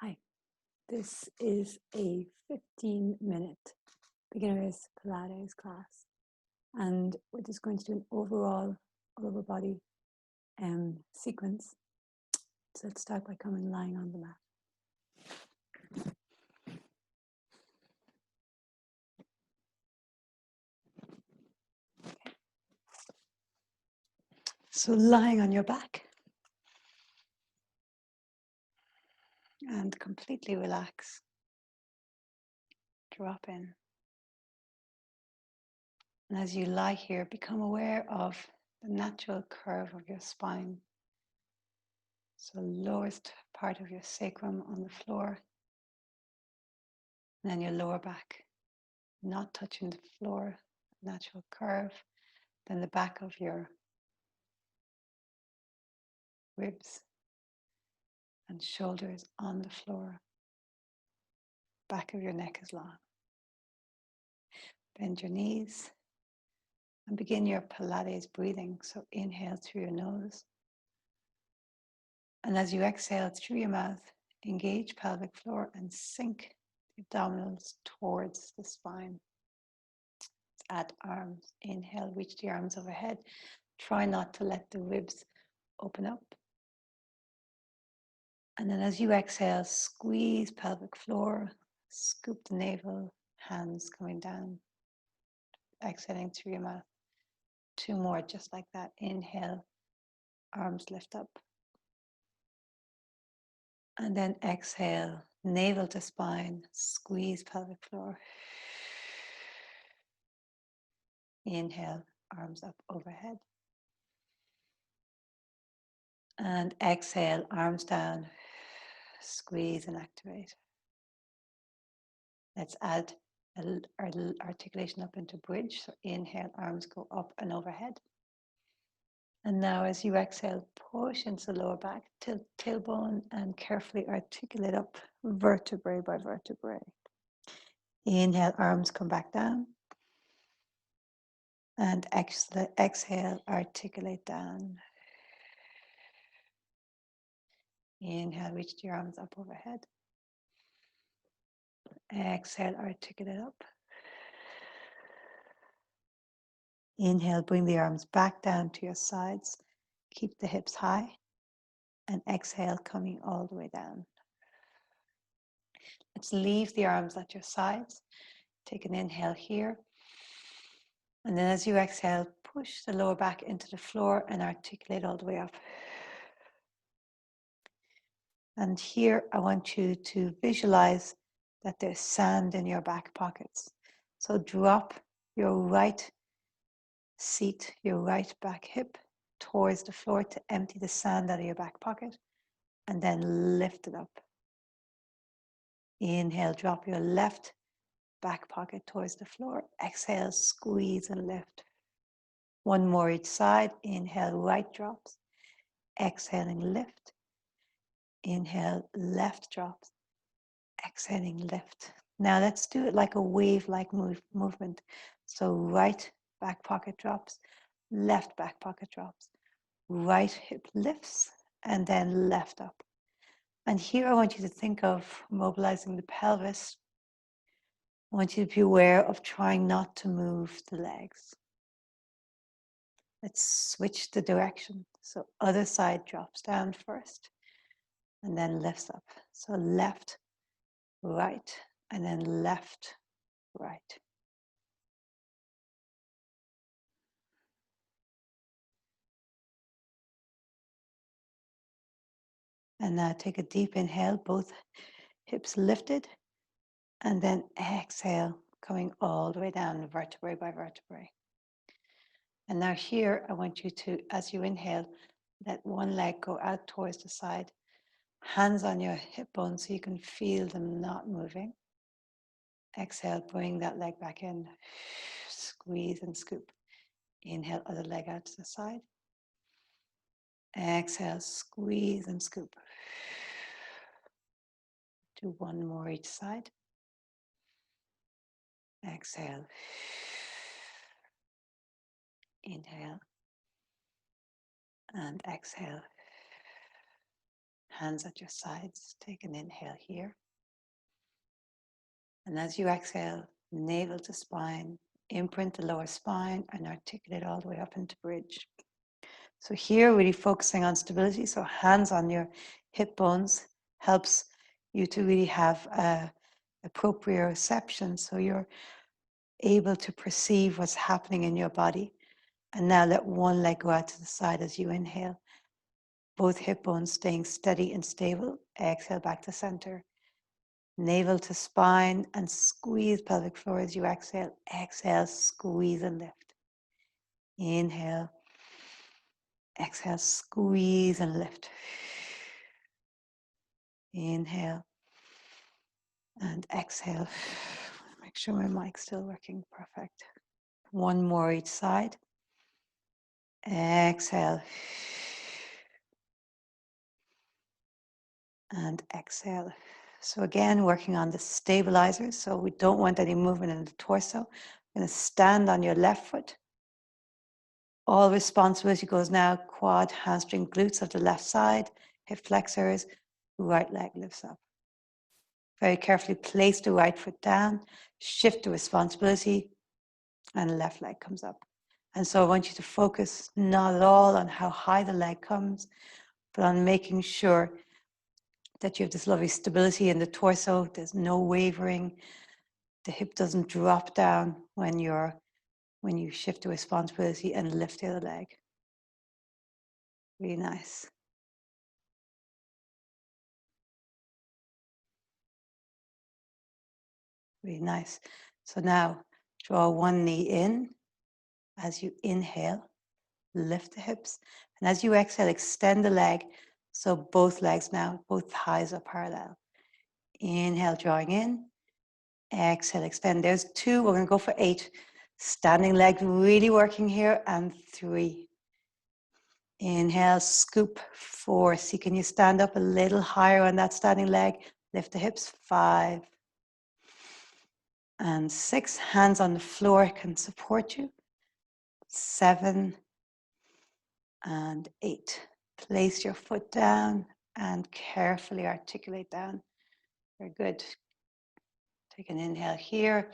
Hi, this is a 15-minute beginner's Pilates class, and we're just going to do an overall all-over body sequence. So let's start by coming lying on the mat. Okay. So lying on your back and completely relax. Drop in. And as you lie here, become aware of the natural curve of your spine. So lowest part of your sacrum on the floor, and then your lower back, not touching the floor, natural curve. Then the back of your ribs and shoulders on the floor. Back of your neck is long. Bend your knees and begin your Pilates breathing. So inhale through your nose. And as you exhale through your mouth, engage pelvic floor and sink the abdominals towards the spine. Add arms. Inhale, reach the arms overhead. Try not to let the ribs open up. And then as you exhale, squeeze pelvic floor, scoop the navel, hands coming down. Exhaling through your mouth. 2 more, just like that. Inhale, arms lift up. And then exhale, navel to spine, squeeze pelvic floor. Inhale, arms up overhead. And exhale, arms down, squeeze and activate. Let's add articulation up into bridge. So inhale, arms go up and overhead. And now as you exhale, push into the lower back, tilt tailbone and carefully articulate up vertebrae by vertebrae. Inhale, arms come back down. And exhale, articulate down. Inhale, reach your arms up overhead. Exhale, articulate up. Inhale, bring the arms back down to your sides. Keep the hips high. And exhale, coming all the way down. Let's leave the arms at your sides. Take an inhale here. And then as you exhale, push the lower back into the floor and articulate all the way up. And here I want you to visualize that there's sand in your back pockets. So drop your right seat, your right back hip towards the floor to empty the sand out of your back pocket and then lift it up. Inhale, drop your left back pocket towards the floor. Exhale, squeeze and lift. 1 more each side. Inhale, right drops. Exhaling, lift. Inhale, left drops. Exhaling, lift. Now let's do it like a wave-like movement. So right back pocket drops, left back pocket drops, right hip lifts, and then left up. And here I want you to think of mobilizing the pelvis. I want you to be aware of trying not to move the legs. Let's switch the direction. So other side drops down first and then lifts up. So left, right, and then left, right. And now take a deep inhale, both hips lifted, and then exhale, coming all the way down, vertebrae by vertebrae. And now here, I want you to, as you inhale, let one leg go out towards the side, hands on your hip bones so you can feel them not moving. Exhale, bring that leg back in, squeeze and scoop. Inhale, other leg out to the side. Exhale, squeeze and scoop. Do 1 more each side. Exhale. Inhale. And exhale. Hands at your sides. Take an inhale here. And as you exhale, navel to spine, imprint the lower spine and articulate all the way up into bridge. So here, really focusing on stability. So hands on your hip bones helps you to really have a proprioception. So you're able to perceive what's happening in your body. And now let one leg go out to the side as you inhale. Both hip bones staying steady and stable. Exhale back to center. Navel to spine and squeeze pelvic floor as you exhale. Exhale, squeeze and lift. Inhale. Exhale, squeeze and lift. Inhale and exhale. Make sure my mic's still working. Perfect. One more each side. Exhale. And exhale. So again, working on the stabilizers. So we don't want any movement in the torso. I'm going to stand on your left foot. All responsibility goes now quad, hamstring, glutes of the left side, hip flexors, right leg lifts up. Very carefully place the right foot down, shift the responsibility, and left leg comes up. And so I want you to focus not at all on how high the leg comes, but on making sure that you have this lovely stability in the torso. There's no wavering. The hip doesn't drop down when you shift the responsibility and lift the other leg. Really nice. Really nice. So now draw one knee in as you inhale, lift the hips. And as you exhale, extend the leg. So both legs now, both thighs are parallel. Inhale, drawing in. Exhale, extend. There's 2. We're going to go for 8. Standing leg really working here. And 3. Inhale, scoop. 4. See, can you stand up a little higher on that standing leg? Lift the hips. 5. And 6. Hands on the floor can support you. 7. And 8. Place your foot down and carefully articulate down. Very good. Take an inhale here.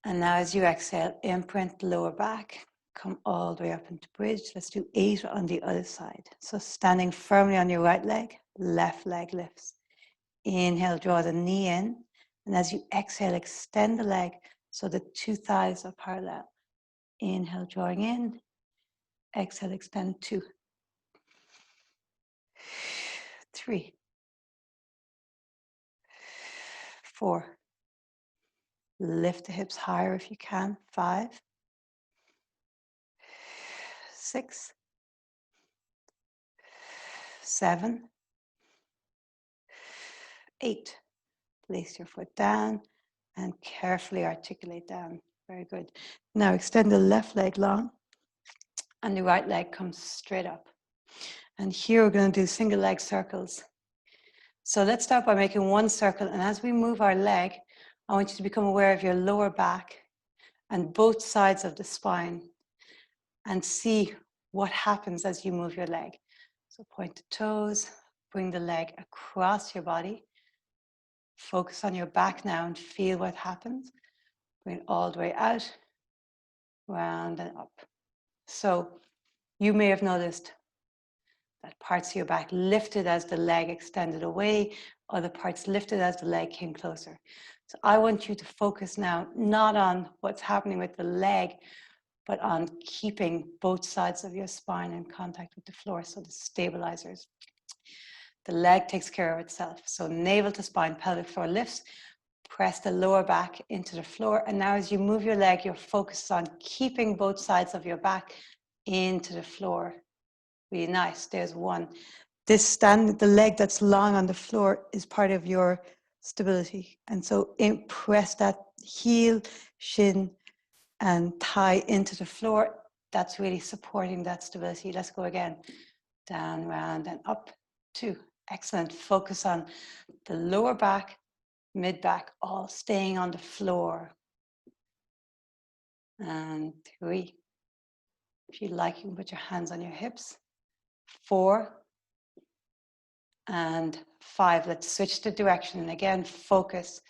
And now as you exhale, imprint the lower back. Come all the way up into bridge. Let's do 8 on the other side. So standing firmly on your right leg, left leg lifts. Inhale, draw the knee in. And as you exhale, extend the leg so the 2 thighs are parallel. Inhale, drawing in. Exhale, extend 2. 3. 4. Lift the hips higher if you can. 5. 6. 7. 8. Place your foot down and carefully articulate down. Very good. Now extend the left leg long and the right leg comes straight up. And here we're going to do single leg circles. So let's start by making one circle. And as we move our leg, I want you to become aware of your lower back and both sides of the spine and see what happens as you move your leg. So point the toes, bring the leg across your body. Focus on your back now and feel what happens. Bring it all the way out, round and up. So you may have noticed that parts of your back lifted as the leg extended away, other parts lifted as the leg came closer. So I want you to focus now not on what's happening with the leg, but on keeping both sides of your spine in contact with the floor, so the stabilizers. The leg takes care of itself. So navel to spine, pelvic floor lifts, press the lower back into the floor. And now as you move your leg, you're focused on keeping both sides of your back into the floor. Really nice. There's 1. The leg that's long on the floor is part of your stability. And so press that heel, shin, and thigh into the floor. That's really supporting that stability. Let's go again. Down, round, and up. 2. Excellent. Focus on the lower back, mid back, all staying on the floor. And 3. If you like, you can put your hands on your hips. 4. and 5. Let's switch the direction. And again, focus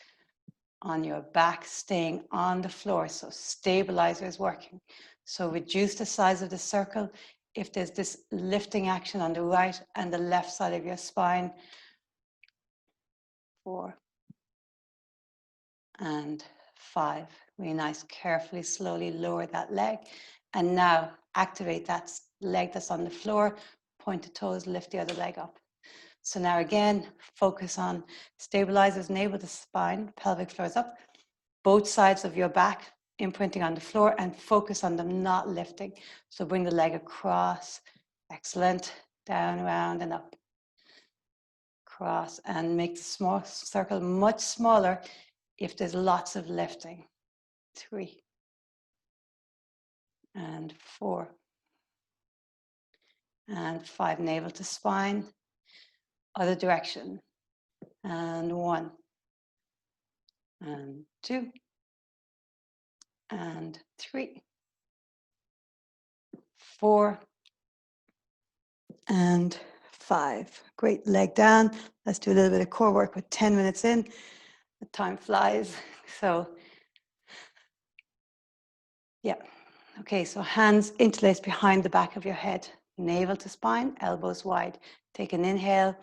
on your back staying on the floor. So stabilizer is working. So reduce the size of the circle. If there's this lifting action on the right and the left side of your spine. 4 and 5. Really nice. Carefully, slowly lower that leg. And now activate that leg that's on the floor. Point the toes, lift the other leg up. So now again, focus on stabilizers, navel to spine, pelvic floor is up. Both sides of your back imprinting on the floor and focus on them not lifting. So bring the leg across. Excellent. Down, around and up. Cross and make the small circle much smaller if there's lots of lifting. 3 and 4 and 5. Navel to spine. Other direction. And 1 and 2 and 3, 4 and 5. Great. Leg down. Let's do a little bit of core work with 10 minutes in. The time flies. So, yeah. Okay, so hands interlaced behind the back of your head. Navel to spine, elbows wide. Take an inhale.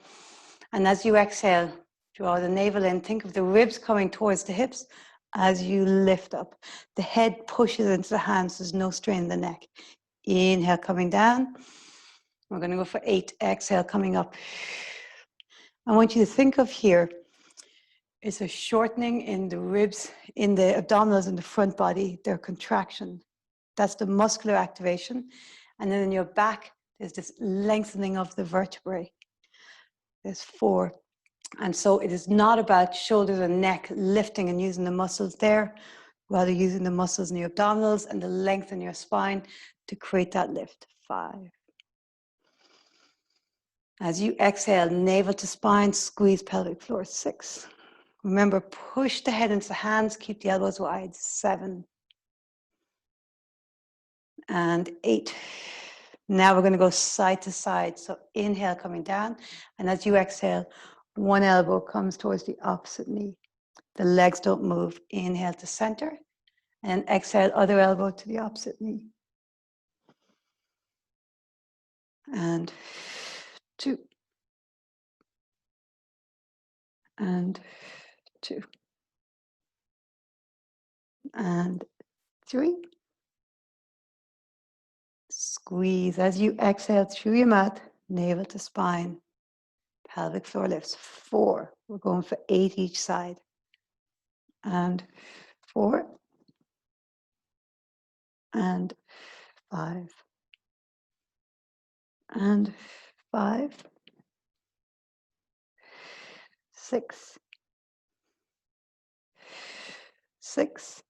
And as you exhale, draw the navel in. Think of the ribs coming towards the hips as you lift up. The head pushes into the hands. There's no strain in the neck. Inhale, coming down. We're going to go for 8. Exhale, coming up. I want you to think of here is a shortening in the ribs, in the abdominals in the front body, their contraction. That's the muscular activation. And then in your back, there's this lengthening of the vertebrae. There's 4. And so it is not about shoulders and neck lifting and using the muscles there, rather using the muscles in your abdominals and the length in your spine to create that lift. 5. As you exhale, navel to spine, squeeze pelvic floor. 6. Remember, push the head into the hands, keep the elbows wide. 7 and 8. Now we're going to go side to side. So inhale, coming down. And as you exhale, one elbow comes towards the opposite knee. The legs don't move. Inhale to center. And exhale, other elbow to the opposite knee. And 2. And 2. And 3. Squeeze as you exhale through your mat, navel to spine, pelvic floor lifts. 4. We're going for 8 each side. And 4. And 5. And 5. 6. 6.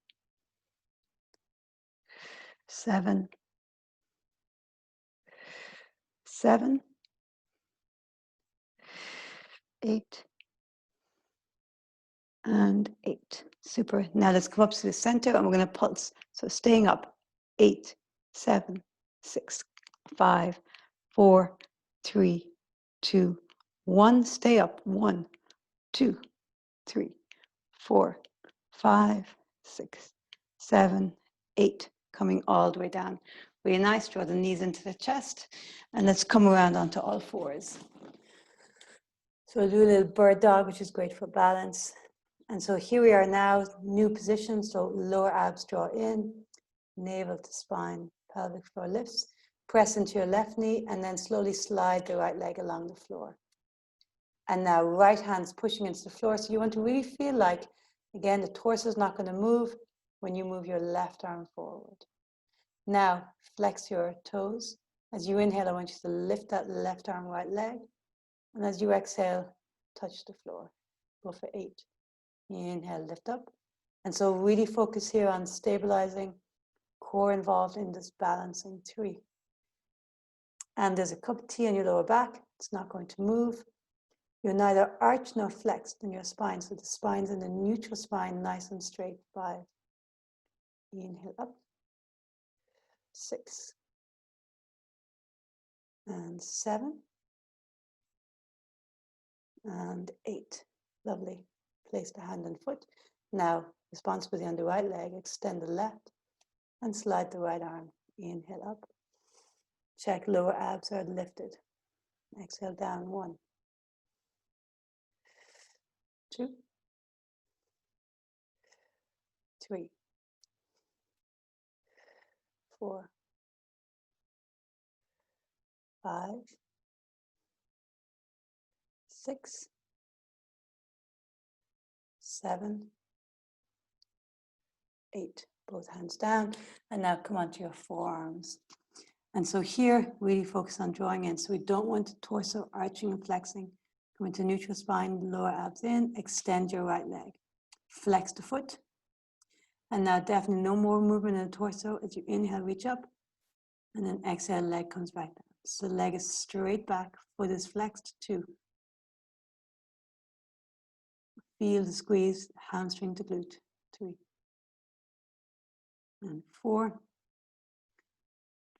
7. 7. 8. And 8. Super. Now let's come up to the center and we're going to pulse. So staying up. 8, 7, 6, 5, 4, 3, 2, 1. Stay up. 1, 2, 3, 4, 5, 6, 7, 8. Coming all the way down. Really nice. Draw the knees into the chest. And let's come around onto all fours. So we'll do a little bird dog, which is great for balance. And so here we are now, new position. So lower abs draw in, navel to spine, pelvic floor lifts. Press into your left knee and then slowly slide the right leg along the floor. And now right hand's pushing into the floor. So you want to really feel like, again, the torso is not going to move when you move your left arm forward. Now flex your toes. As you inhale, I want you to lift that left arm, right leg. And as you exhale, touch the floor. Go for 8. Inhale, lift up. And so really focus here on stabilizing, core involved in this balancing. 3. And there's a cup of tea on your lower back. It's not going to move. You're neither arched nor flexed in your spine. So the spine's in the neutral spine, nice and straight. 5. Inhale up. 6. And 7. and 8. Lovely. Place the hand and foot. Now, responsibility on the right leg, extend the left and slide the right arm. Inhale up. Check lower abs are lifted. Exhale down. 1, 2, 3, 4, 5, 6, 7, 8. Both hands down. And now come onto your forearms. And so here, really focus on drawing in. So we don't want the torso arching and flexing. Come into neutral spine, lower abs in, extend your right leg. Flex the foot. And now definitely no more movement in the torso. As you inhale, reach up. And then exhale, leg comes back down. So leg is straight back, foot is flexed. 2. Feel the squeeze, hamstring to glute. 3. And 4.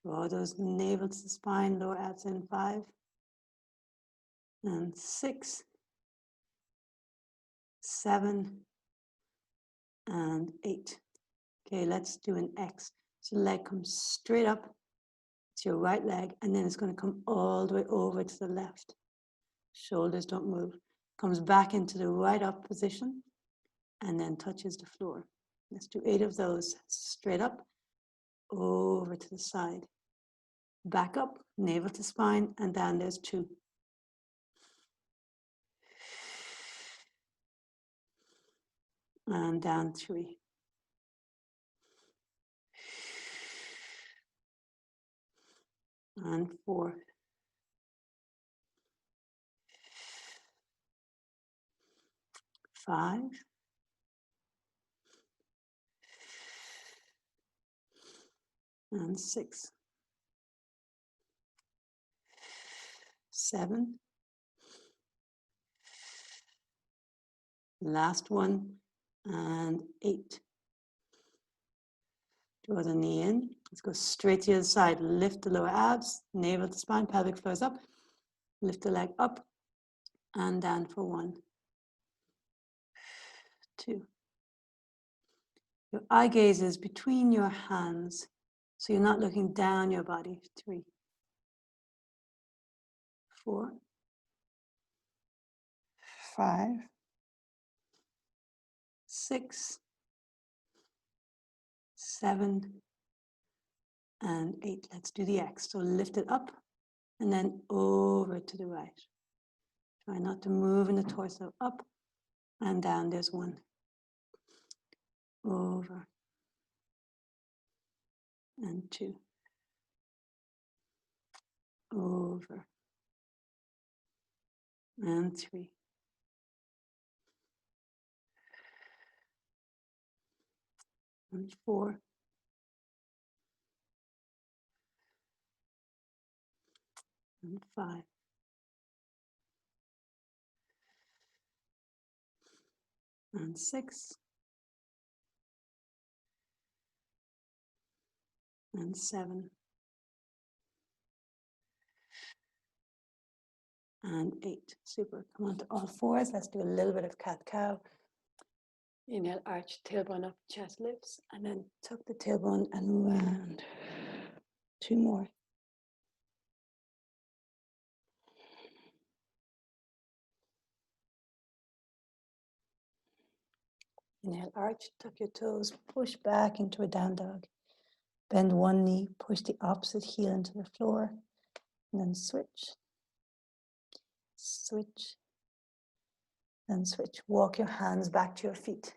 Draw those navel to the spine, lower abs in. 5. And 6. 7. And 8. Okay, let's do an X. So the leg comes straight up to your right leg, and then it's going to come all the way over to the left. Shoulders don't move. Comes back into the right up position, and then touches the floor. Let's do 8 of those. Straight up, over to the side. Back up, navel to spine, and down there's 2. And down 3. And 4. Five. 6. 7. Last one, and 8. Draw the knee in. Let's go straight to the other side. Lift the lower abs, navel to spine, pelvic floor is up. Lift the leg up and down for 1, 2. Your eye gaze is between your hands, so you're not looking down your body. 3, 4, 5, 6, 7, and 8. Let's do the X. So lift it up and then over to the right. Try not to move in the torso. Up and down. There's 1. Over and 2. Over and 3. And 4. And 5. And 6. And 7. And 8. Super. Come on to all fours. Let's do a little bit of cat-cow. Inhale, arch, tailbone up, chest lifts, and then tuck the tailbone and round. 2 more. Inhale, arch, tuck your toes, push back into a down dog. Bend one knee, push the opposite heel into the floor, and then switch. Switch. Then switch. Walk your hands back to your feet.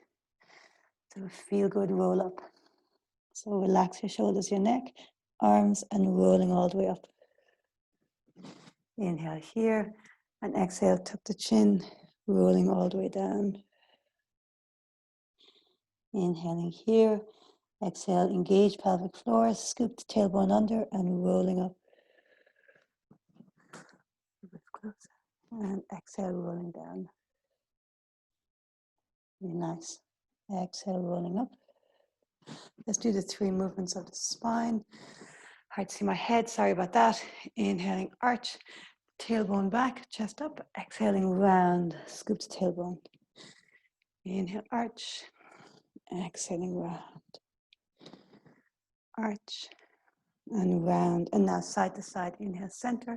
So feel good roll up. So relax your shoulders, your neck, arms, and rolling all the way up. Inhale here, and exhale, tuck the chin, rolling all the way down. Inhaling here, exhale, engage pelvic floor, scoop the tailbone under, and rolling up. And exhale, rolling down. Really nice. Exhale, rolling up. Let's do the 3 movements of the spine. Hard to see my head, sorry about that. Inhaling, arch. Tailbone back, chest up, exhaling round, scoop the tailbone. Inhale, arch, exhaling round. Arch and round. And now side to side, inhale, center,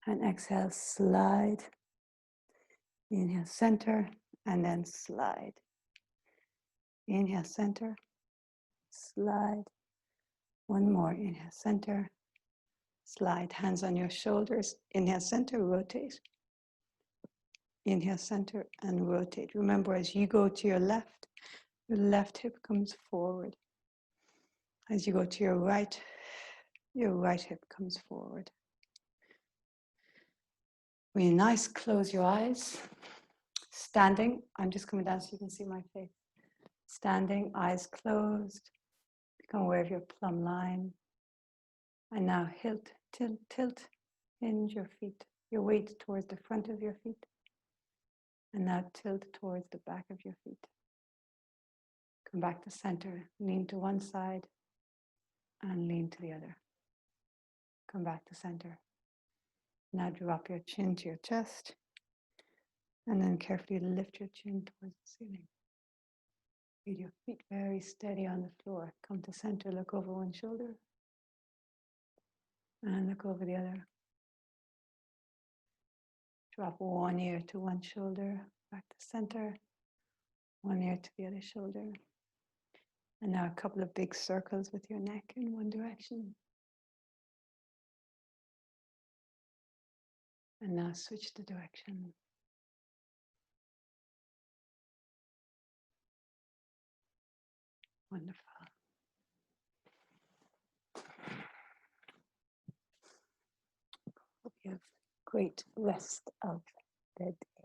and exhale, slide. Inhale, center, and then slide. Inhale, center, slide. One more, inhale, center, slide. Hands on your shoulders. Inhale, center, rotate. Inhale, center, and rotate. Remember, as you go to your left hip comes forward. As you go to your right hip comes forward. Really nice, close your eyes. Standing, I'm just coming down so you can see my face. Standing, eyes closed. Become aware of your plumb line. And now tilt, hinge your feet, your weight towards the front of your feet. And now tilt towards the back of your feet. Come back to center, lean to one side and lean to the other. Come back to center. Now drop your chin to your chest and then carefully lift your chin towards the ceiling. Feel your feet very steady on the floor. Come to center, look over one shoulder and look over the other. Drop one ear to one shoulder, back to center, one ear to the other shoulder. And now a couple of big circles with your neck in one direction. And now switch the direction. Wonderful. Hope you have great rest of the day.